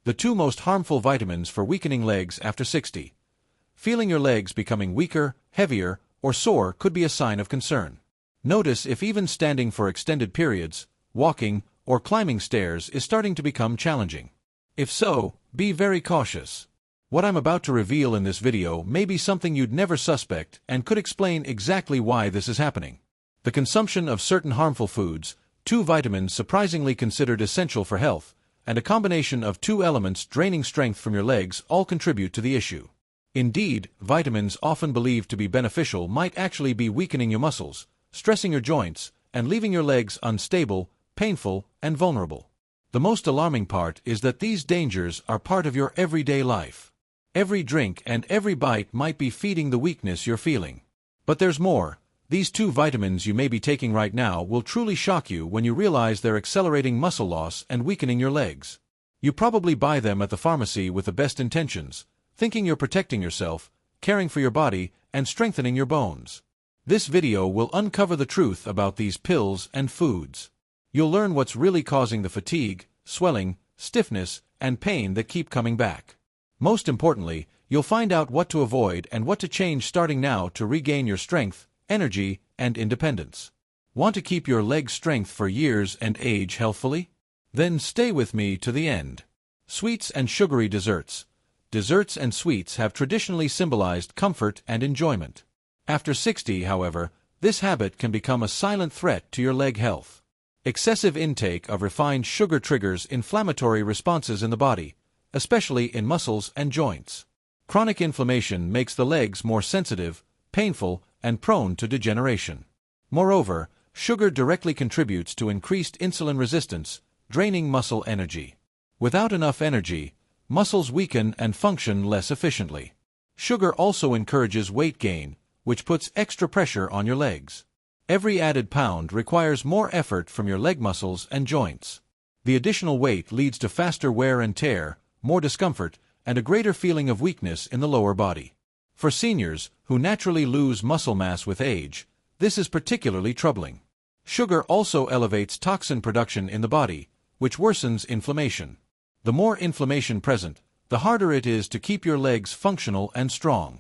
The two most harmful vitamins for weakening legs after 60. Feeling your legs becoming weaker, heavier, or sore could be a sign of concern. Notice if even standing for extended periods, walking, or climbing stairs is starting to become challenging. If so, be very cautious. What I'm about to reveal in this video may be something you'd never suspect and could explain exactly why this is happening. The consumption of certain harmful foods, two vitamins surprisingly considered essential for health, and a combination of two elements draining strength from your legs all contribute to the issue. Indeed, vitamins often believed to be beneficial might actually be weakening your muscles, stressing your joints, and leaving your legs unstable, painful, and vulnerable. The most alarming part is that these dangers are part of your everyday life. Every drink and every bite might be feeding the weakness you're feeling. But there's more. These two vitamins you may be taking right now will truly shock you when you realize they're accelerating muscle loss and weakening your legs. You probably buy them at the pharmacy with the best intentions, thinking you're protecting yourself, caring for your body, and strengthening your bones. This video will uncover the truth about these pills and foods. You'll learn what's really causing the fatigue, swelling, stiffness, and pain that keep coming back. Most importantly, you'll find out what to avoid and what to change starting now to regain your strength, energy, and independence. Want to keep your leg strength for years and age healthfully? Then stay with me to the end. Sweets and sugary desserts. Desserts and sweets have traditionally symbolized comfort and enjoyment. After 60, however, this habit can become a silent threat to your leg health. Excessive intake of refined sugar triggers inflammatory responses in the body, especially in muscles and joints. Chronic inflammation makes the legs more sensitive, painful, and prone to degeneration. Moreover, sugar directly contributes to increased insulin resistance, draining muscle energy. Without enough energy, muscles weaken and function less efficiently. Sugar also encourages weight gain, which puts extra pressure on your legs. Every added pound requires more effort from your leg muscles and joints. The additional weight leads to faster wear and tear, more discomfort, and a greater feeling of weakness in the lower body. For seniors, who naturally lose muscle mass with age, this is particularly troubling. Sugar also elevates toxin production in the body, which worsens inflammation. The more inflammation present, the harder it is to keep your legs functional and strong.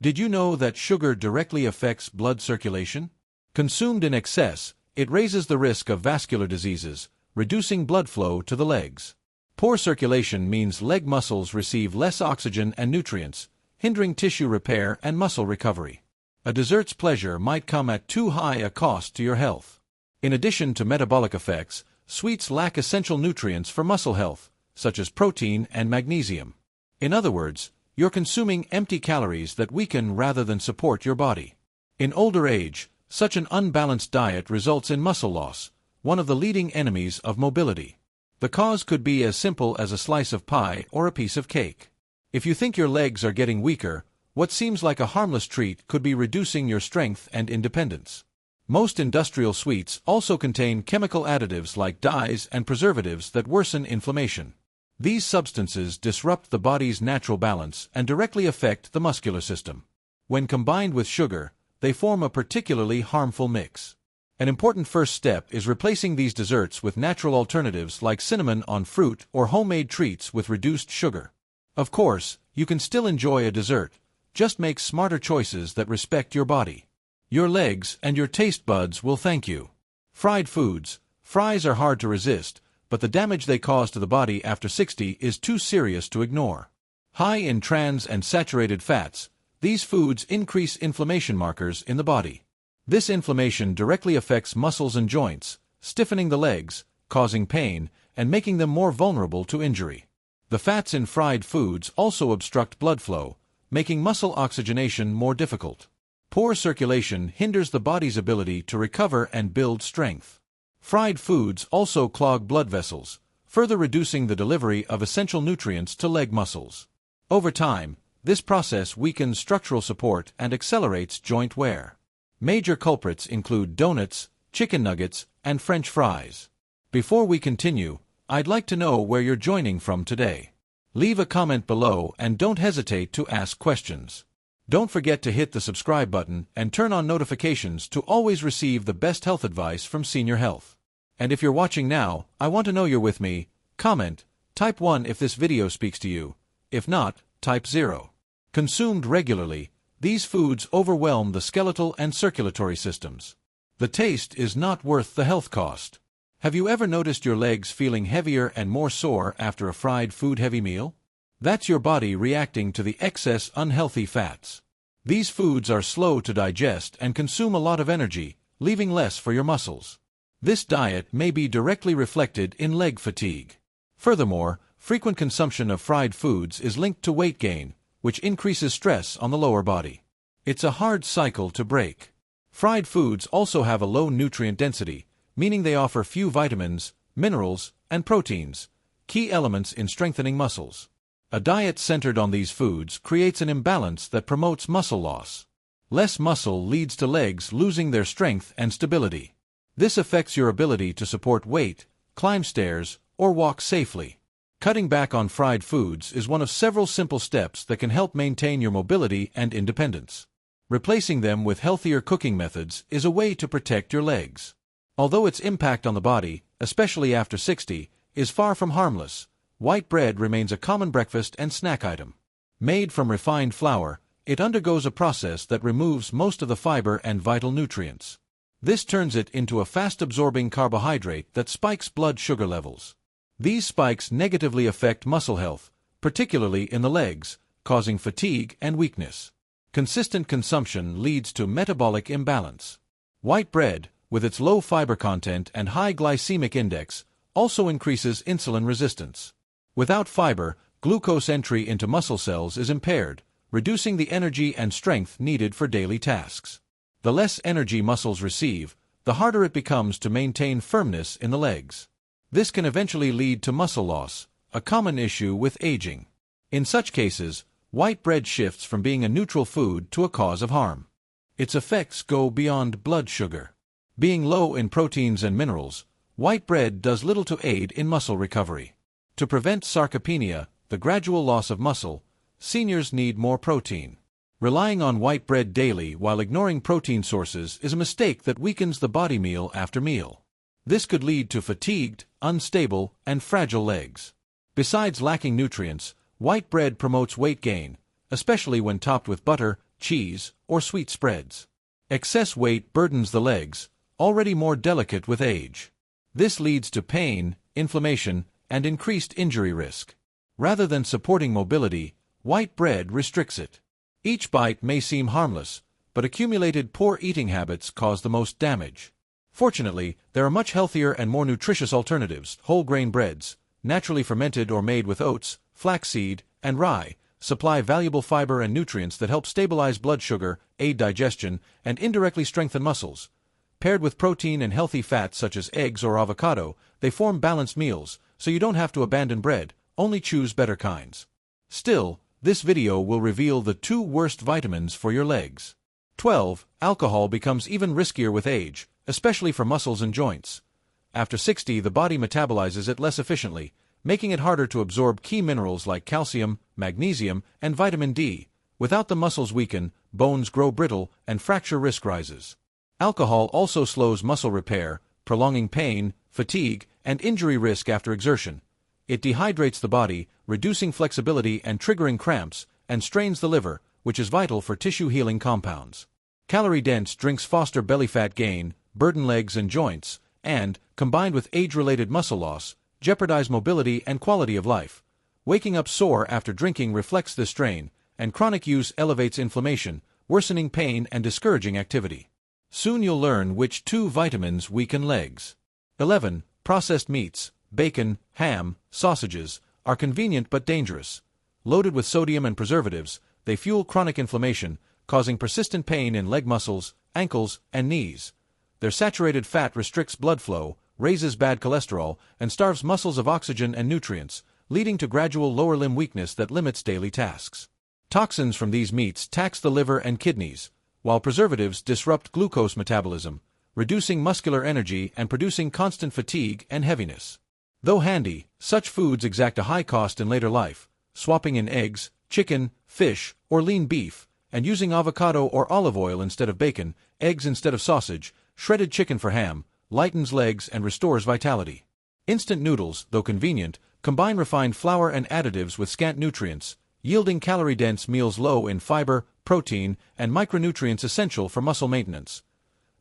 Did you know that sugar directly affects blood circulation? Consumed in excess, it raises the risk of vascular diseases, reducing blood flow to the legs. Poor circulation means leg muscles receive less oxygen and nutrients, hindering tissue repair and muscle recovery. A dessert's pleasure might come at too high a cost to your health. In addition to metabolic effects, sweets lack essential nutrients for muscle health, such as protein and magnesium. In other words, you're consuming empty calories that weaken rather than support your body. In older age, such an unbalanced diet results in muscle loss, one of the leading enemies of mobility. The cause could be as simple as a slice of pie or a piece of cake. If you think your legs are getting weaker, what seems like a harmless treat could be reducing your strength and independence. Most industrial sweets also contain chemical additives like dyes and preservatives that worsen inflammation. These substances disrupt the body's natural balance and directly affect the muscular system. When combined with sugar, they form a particularly harmful mix. An important first step is replacing these desserts with natural alternatives like cinnamon on fruit or homemade treats with reduced sugar. Of course, you can still enjoy a dessert, just make smarter choices that respect your body. Your legs and your taste buds will thank you. Fried foods. Fries are hard to resist, but the damage they cause to the body after 60 is too serious to ignore. High in trans and saturated fats, these foods increase inflammation markers in the body. This inflammation directly affects muscles and joints, stiffening the legs, causing pain, and making them more vulnerable to injury. The fats in fried foods also obstruct blood flow, making muscle oxygenation more difficult. Poor circulation hinders the body's ability to recover and build strength. Fried foods also clog blood vessels, further reducing the delivery of essential nutrients to leg muscles. Over time, this process weakens structural support and accelerates joint wear. Major culprits include donuts, chicken nuggets, and French fries. Before we continue, I'd like to know where you're joining from today. Leave a comment below and don't hesitate to ask questions. Don't forget to hit the subscribe button and turn on notifications to always receive the best health advice from Senior Health. And if you're watching now, I want to know you're with me. Comment, Type 1 if this video speaks to you. If not, type 0. Consumed regularly, these foods overwhelm the skeletal and circulatory systems. The taste is not worth the health cost. Have you ever noticed your legs feeling heavier and more sore after a fried food-heavy meal? That's your body reacting to the excess unhealthy fats. These foods are slow to digest and consume a lot of energy, leaving less for your muscles. This diet may be directly reflected in leg fatigue. Furthermore, frequent consumption of fried foods is linked to weight gain, which increases stress on the lower body. It's a hard cycle to break. Fried foods also have a low nutrient density, meaning they offer few vitamins, minerals, and proteins, key elements in strengthening muscles. A diet centered on these foods creates an imbalance that promotes muscle loss. Less muscle leads to legs losing their strength and stability. This affects your ability to support weight, climb stairs, or walk safely. Cutting back on fried foods is one of several simple steps that can help maintain your mobility and independence. Replacing them with healthier cooking methods is a way to protect your legs. Although its impact on the body, especially after 60, is far from harmless, white bread remains a common breakfast and snack item. Made from refined flour, it undergoes a process that removes most of the fiber and vital nutrients. This turns it into a fast-absorbing carbohydrate that spikes blood sugar levels. These spikes negatively affect muscle health, particularly in the legs, causing fatigue and weakness. Consistent consumption leads to metabolic imbalance. White bread, with its low fiber content and high glycemic index, also increases insulin resistance. Without fiber, glucose entry into muscle cells is impaired, reducing the energy and strength needed for daily tasks. The less energy muscles receive, the harder it becomes to maintain firmness in the legs. This can eventually lead to muscle loss, a common issue with aging. In such cases, white bread shifts from being a neutral food to a cause of harm. Its effects go beyond blood sugar. Being low in proteins and minerals, white bread does little to aid in muscle recovery. To prevent sarcopenia, the gradual loss of muscle, seniors need more protein. Relying on white bread daily while ignoring protein sources is a mistake that weakens the body meal after meal. This could lead to fatigued, unstable, and fragile legs. Besides lacking nutrients, white bread promotes weight gain, especially when topped with butter, cheese, or sweet spreads. Excess weight burdens the legs, already more delicate with age. This leads to pain, inflammation, and increased injury risk. Rather than supporting mobility, white bread restricts it. Each bite may seem harmless, but accumulated poor eating habits cause the most damage. Fortunately, there are much healthier and more nutritious alternatives. Whole grain breads, naturally fermented or made with oats, flaxseed, and rye, supply valuable fiber and nutrients that help stabilize blood sugar, aid digestion, and indirectly strengthen muscles. Paired with protein and healthy fats such as eggs or avocado, they form balanced meals, so you don't have to abandon bread, only choose better kinds. Still, this video will reveal the 2 worst vitamins for your legs. 12. Alcohol becomes even riskier with age, especially for muscles and joints. After 60, the body metabolizes it less efficiently, making it harder to absorb key minerals like calcium, magnesium, and vitamin D. Without the muscles weaken, bones grow brittle, and fracture risk rises. Alcohol also slows muscle repair, prolonging pain, fatigue, and injury risk after exertion. It dehydrates the body, reducing flexibility and triggering cramps, and strains the liver, which is vital for tissue-healing compounds. Calorie-dense drinks foster belly fat gain, burden legs and joints, and, combined with age-related muscle loss, jeopardize mobility and quality of life. Waking up sore after drinking reflects this strain, and chronic use elevates inflammation, worsening pain and discouraging activity. Soon you'll learn which 2 vitamins weaken legs. 11. Processed meats, bacon, ham, sausages, are convenient but dangerous. Loaded with sodium and preservatives, they fuel chronic inflammation, causing persistent pain in leg muscles, ankles, and knees. Their saturated fat restricts blood flow, raises bad cholesterol, and starves muscles of oxygen and nutrients, leading to gradual lower limb weakness that limits daily tasks. Toxins from these meats tax the liver and kidneys, while preservatives disrupt glucose metabolism, reducing muscular energy and producing constant fatigue and heaviness. Though handy, such foods exact a high cost in later life. Swapping in eggs, chicken, fish, or lean beef, and using avocado or olive oil instead of bacon, eggs instead of sausage, shredded chicken for ham, lightens legs and restores vitality. Instant noodles, though convenient, Combine refined flour and additives with scant nutrients, yielding calorie-dense meals low in fiber, protein, and micronutrients essential for muscle maintenance.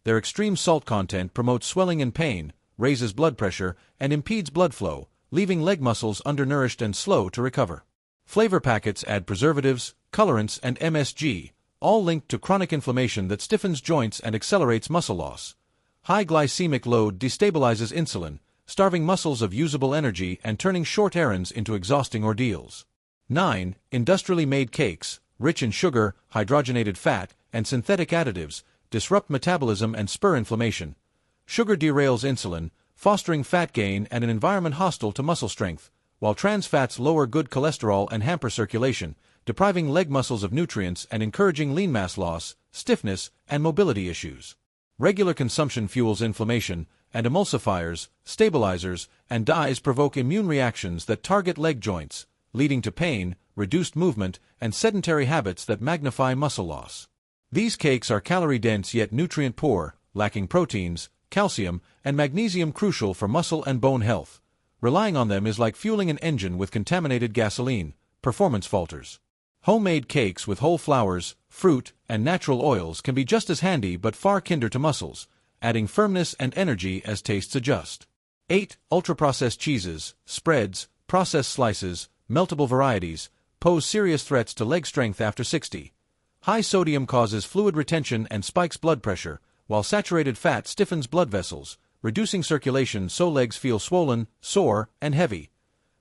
Their extreme salt content promotes swelling and pain, raises blood pressure, and impedes blood flow, leaving leg muscles undernourished and slow to recover. Flavor packets add preservatives, colorants, and MSG, all linked to chronic inflammation that stiffens joints and accelerates muscle loss. High glycemic load destabilizes insulin, starving muscles of usable energy and turning short errands into exhausting ordeals. 9. Industrially made cakes, rich in sugar, hydrogenated fat, and synthetic additives, disrupt metabolism and spur inflammation. Sugar derails insulin, fostering fat gain and an environment hostile to muscle strength, while trans fats lower good cholesterol and hamper circulation, depriving leg muscles of nutrients and encouraging lean mass loss, stiffness, and mobility issues. Regular consumption fuels inflammation, and emulsifiers, stabilizers, and dyes provoke immune reactions that target leg joints, leading to pain, reduced movement, and sedentary habits that magnify muscle loss. These cakes are calorie-dense yet nutrient-poor, lacking proteins, calcium, and magnesium crucial for muscle and bone health. Relying on them is like fueling an engine with contaminated gasoline. Performance falters. Homemade cakes with whole flours, fruit, and natural oils can be just as handy but far kinder to muscles, adding firmness and energy as tastes adjust. 8. Ultra-processed cheeses, spreads, processed slices, meltable varieties, pose serious threats to leg strength after 60. High sodium causes fluid retention and spikes blood pressure, while saturated fat stiffens blood vessels, reducing circulation so legs feel swollen, sore, and heavy.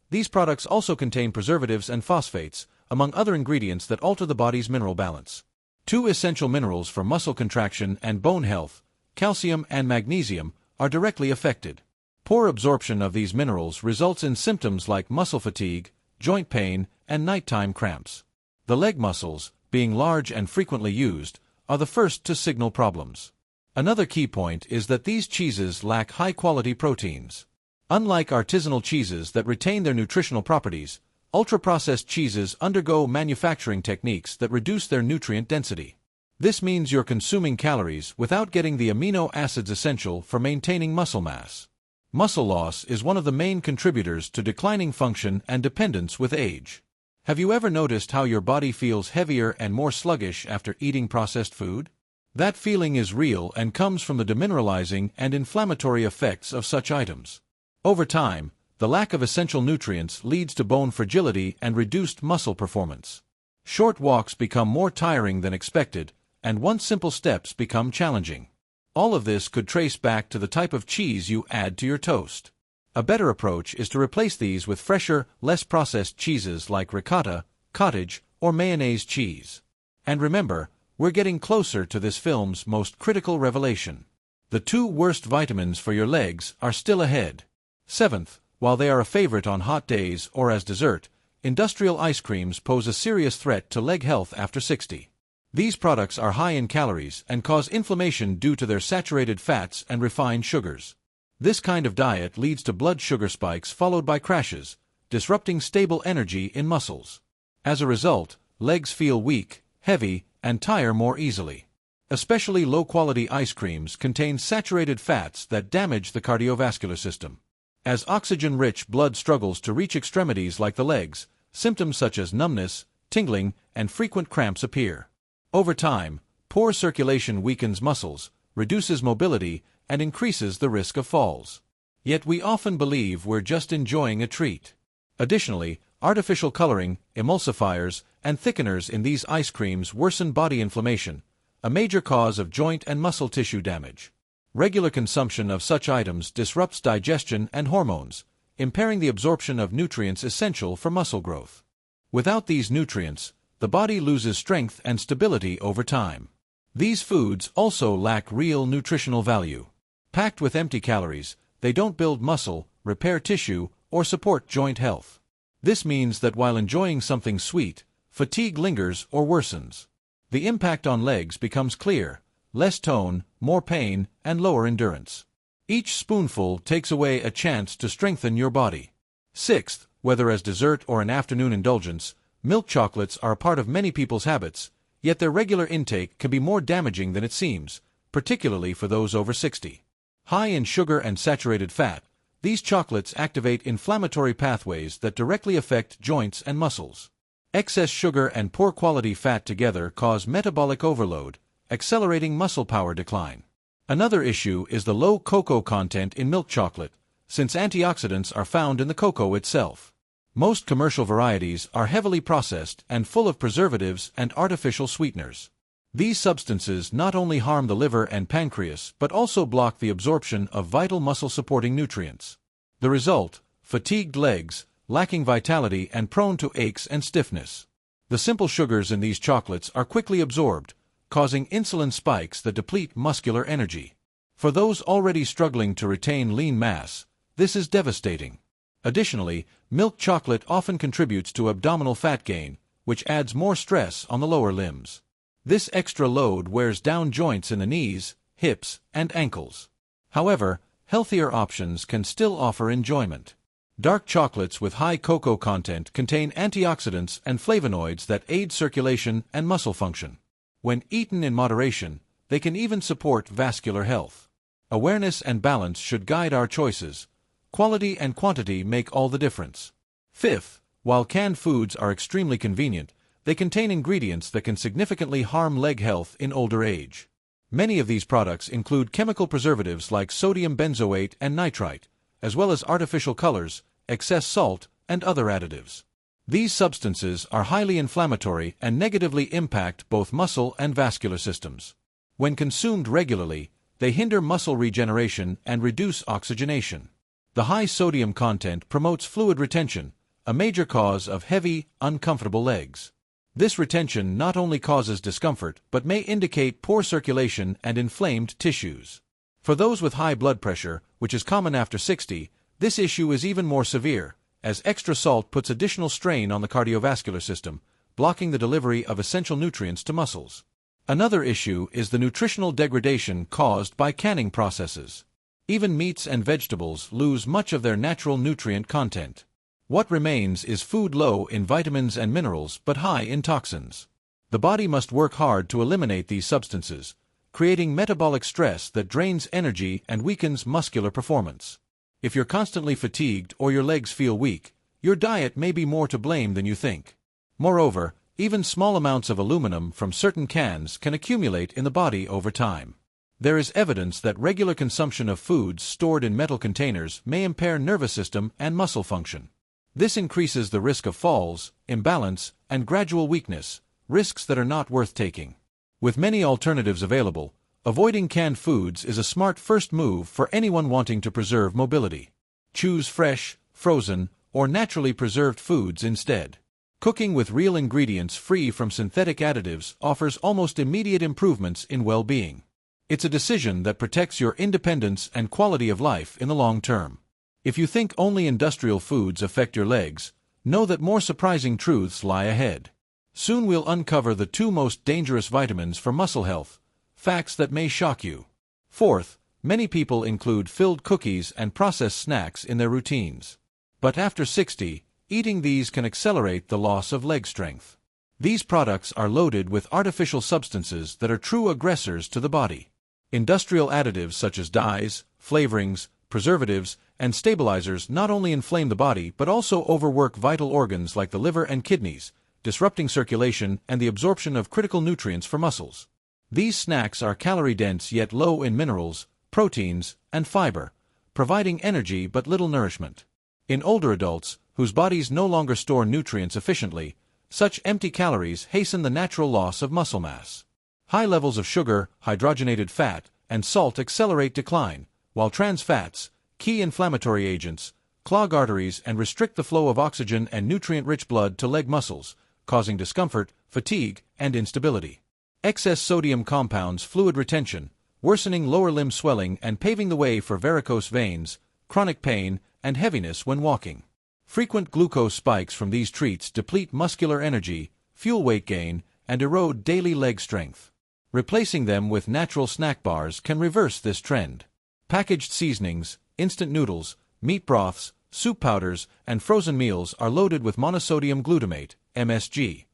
These products also contain preservatives and phosphates, among other ingredients that alter the body's mineral balance. 2 essential minerals for muscle contraction and bone health, calcium and magnesium, are directly affected. Poor absorption of these minerals results in symptoms like muscle fatigue, joint pain, and nighttime cramps. The leg muscles, being large and frequently used, are the first to signal problems. Another key point is that these cheeses lack high-quality proteins. Unlike artisanal cheeses that retain their nutritional properties, ultra-processed cheeses undergo manufacturing techniques that reduce their nutrient density. This means you're consuming calories without getting the amino acids essential for maintaining muscle mass. Muscle loss is one of the main contributors to declining function and dependence with age. Have you ever noticed how your body feels heavier and more sluggish after eating processed food? That feeling is real and comes from the demineralizing and inflammatory effects of such items. Over time, the lack of essential nutrients leads to bone fragility and reduced muscle performance. Short walks become more tiring than expected, and once simple steps become challenging. All of this could trace back to the type of cheese you add to your toast. A better approach is to replace these with fresher, less processed cheeses like ricotta, cottage, or mayonnaise cheese. And remember, we're getting closer to this film's most critical revelation. The 2 worst vitamins for your legs are still ahead. 7th, while they are a favorite on hot days or as dessert, industrial ice creams pose a serious threat to leg health after 60. These products are high in calories and cause inflammation due to their saturated fats and refined sugars. This kind of diet leads to blood sugar spikes followed by crashes, disrupting stable energy in muscles. As a result, legs feel weak, heavy, and tire more easily. Especially low-quality ice creams contain saturated fats that damage the cardiovascular system. As oxygen-rich blood struggles to reach extremities like the legs, symptoms such as numbness, tingling, and frequent cramps appear. Over time, poor circulation weakens muscles, reduces mobility, and increases the risk of falls. Yet we often believe we're just enjoying a treat. Additionally, artificial coloring, emulsifiers, and thickeners in these ice creams worsen body inflammation, a major cause of joint and muscle tissue damage. Regular consumption of such items disrupts digestion and hormones, impairing the absorption of nutrients essential for muscle growth. Without these nutrients, the body loses strength and stability over time. These foods also lack real nutritional value. Packed with empty calories, they don't build muscle, repair tissue, or support joint health. This means that while enjoying something sweet, fatigue lingers or worsens. The impact on legs becomes clear: less tone, more pain, and lower endurance. Each spoonful takes away a chance to strengthen your body. 6th, whether as dessert or an afternoon indulgence, milk chocolates are a part of many people's habits, yet their regular intake can be more damaging than it seems, particularly for those over 60. High in sugar and saturated fat, These chocolates activate inflammatory pathways that directly affect joints and muscles. Excess sugar and poor quality fat together cause metabolic overload, accelerating muscle power decline. Another issue is the low cocoa content in milk chocolate, since antioxidants are found in the cocoa itself. Most commercial varieties are heavily processed and full of preservatives and artificial sweeteners. These substances not only harm the liver and pancreas but also block the absorption of vital muscle-supporting nutrients. The result: fatigued legs, lacking vitality and prone to aches and stiffness. The simple sugars in these chocolates are quickly absorbed, causing insulin spikes that deplete muscular energy. For those already struggling to retain lean mass, this is devastating. Additionally, milk chocolate often contributes to abdominal fat gain, which adds more stress on the lower limbs. This extra load wears down joints in the knees, hips, and ankles. However, healthier options can still offer enjoyment. Dark chocolates with high cocoa content contain antioxidants and flavonoids that aid circulation and muscle function. When eaten in moderation, they can even support vascular health. Awareness and balance should guide our choices. Quality and quantity make all the difference. Fifth, while canned foods are extremely convenient, they contain ingredients that can significantly harm leg health in older age. Many of these products include chemical preservatives like sodium benzoate and nitrite, as well as artificial colors, excess salt, and other additives. These substances are highly inflammatory and negatively impact both muscle and vascular systems. When consumed regularly, they hinder muscle regeneration and reduce oxygenation. The high sodium content promotes fluid retention, a major cause of heavy, uncomfortable legs. This retention not only causes discomfort but may indicate poor circulation and inflamed tissues. For those with high blood pressure, which is common after 60, this issue is even more severe, as extra salt puts additional strain on the cardiovascular system, blocking the delivery of essential nutrients to muscles. Another issue is the nutritional degradation caused by canning processes. Even meats and vegetables lose much of their natural nutrient content. What remains is food low in vitamins and minerals but high in toxins. The body must work hard to eliminate these substances, creating metabolic stress that drains energy and weakens muscular performance. If you're constantly fatigued or your legs feel weak, your diet may be more to blame than you think. Moreover, even small amounts of aluminum from certain cans can accumulate in the body over time. There is evidence that regular consumption of foods stored in metal containers may impair nervous system and muscle function. This increases the risk of falls, imbalance, and gradual weakness, risks that are not worth taking. With many alternatives available, avoiding canned foods is a smart first move for anyone wanting to preserve mobility. Choose fresh, frozen, or naturally preserved foods instead. Cooking with real ingredients free from synthetic additives offers almost immediate improvements in well-being. It's a decision that protects your independence and quality of life in the long term. If you think only industrial foods affect your legs, know that more surprising truths lie ahead. Soon we'll uncover the 2 most dangerous vitamins for muscle health, facts that may shock you. Fourth, many people include filled cookies and processed snacks in their routines. But after 60, eating these can accelerate the loss of leg strength. These products are loaded with artificial substances that are true aggressors to the body. Industrial additives such as dyes, flavorings, preservatives, and stabilizers not only inflame the body but also overwork vital organs like the liver and kidneys, disrupting circulation and the absorption of critical nutrients for muscles. These snacks are calorie-dense yet low in minerals, proteins, and fiber, providing energy but little nourishment. In older adults, whose bodies no longer store nutrients efficiently, such empty calories hasten the natural loss of muscle mass. High levels of sugar, hydrogenated fat, and salt accelerate decline, while trans fats, key inflammatory agents, clog arteries and restrict the flow of oxygen and nutrient-rich blood to leg muscles, causing discomfort, fatigue, and instability. Excess sodium compounds fluid retention, worsening lower limb swelling and paving the way for varicose veins, chronic pain, and heaviness when walking. Frequent glucose spikes from these treats deplete muscular energy, fuel weight gain, and erode daily leg strength. Replacing them with natural snack bars can reverse this trend. Packaged seasonings, instant noodles, meat broths, soup powders, and frozen meals are loaded with monosodium glutamate, MSG.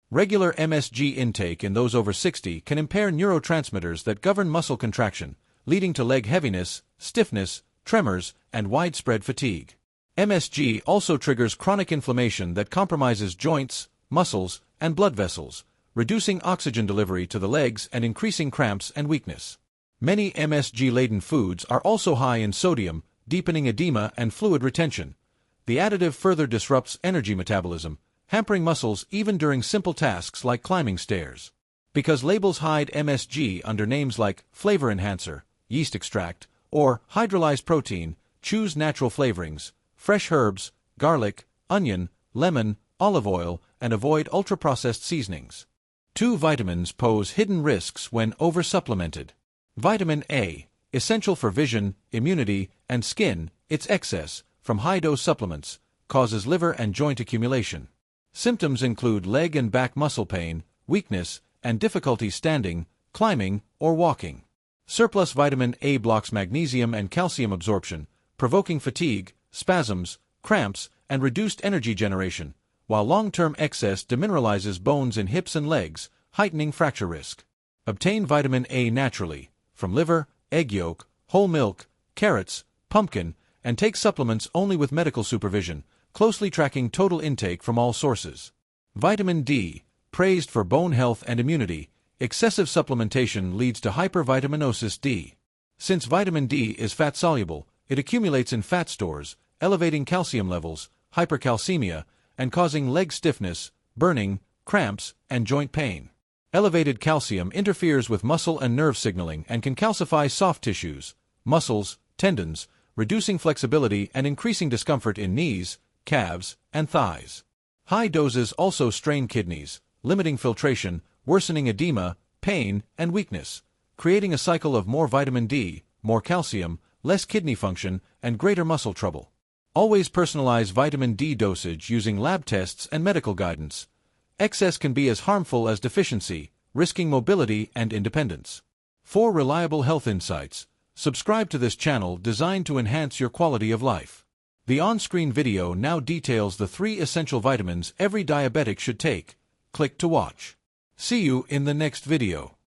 Regular MSG intake in those over 60 can impair neurotransmitters that govern muscle contraction, leading to leg heaviness, stiffness, tremors, and widespread fatigue. MSG also triggers chronic inflammation that compromises joints, muscles, and blood vessels, reducing oxygen delivery to the legs and increasing cramps and weakness. Many MSG-laden foods are also high in sodium, deepening edema and fluid retention. The additive further disrupts energy metabolism, hampering muscles even during simple tasks like climbing stairs. Because labels hide MSG under names like flavor enhancer, yeast extract, or hydrolyzed protein, choose natural flavorings, fresh herbs, garlic, onion, lemon, olive oil, and avoid ultra-processed seasonings. 2 vitamins pose hidden risks when oversupplemented. Vitamin A, essential for vision, immunity, and skin, its excess, from high-dose supplements, causes liver and joint accumulation. Symptoms include leg and back muscle pain, weakness, and difficulty standing, climbing, or walking. Surplus vitamin A blocks magnesium and calcium absorption, provoking fatigue, spasms, cramps, and reduced energy generation, while long-term excess demineralizes bones in hips and legs, heightening fracture risk. Obtain vitamin A naturally, from liver, egg yolk, whole milk, carrots, pumpkin, and take supplements only with medical supervision, closely tracking total intake from all sources. Vitamin D, praised for bone health and immunity, excessive supplementation leads to hypervitaminosis D. Since vitamin D is fat-soluble, it accumulates in fat stores, elevating calcium levels, hypercalcemia, and causing leg stiffness, burning, cramps, and joint pain. Elevated calcium interferes with muscle and nerve signaling and can calcify soft tissues, muscles, tendons, reducing flexibility and increasing discomfort in knees, calves, and thighs. High doses also strain kidneys, limiting filtration, worsening edema, pain, and weakness, creating a cycle of more vitamin D, more calcium, less kidney function, and greater muscle trouble. Always personalize vitamin D dosage using lab tests and medical guidance. Excess can be as harmful as deficiency, risking mobility and independence. For reliable health insights, subscribe to this channel designed to enhance your quality of life. The on-screen video now details the 3 essential vitamins every diabetic should take. Click to watch. See you in the next video.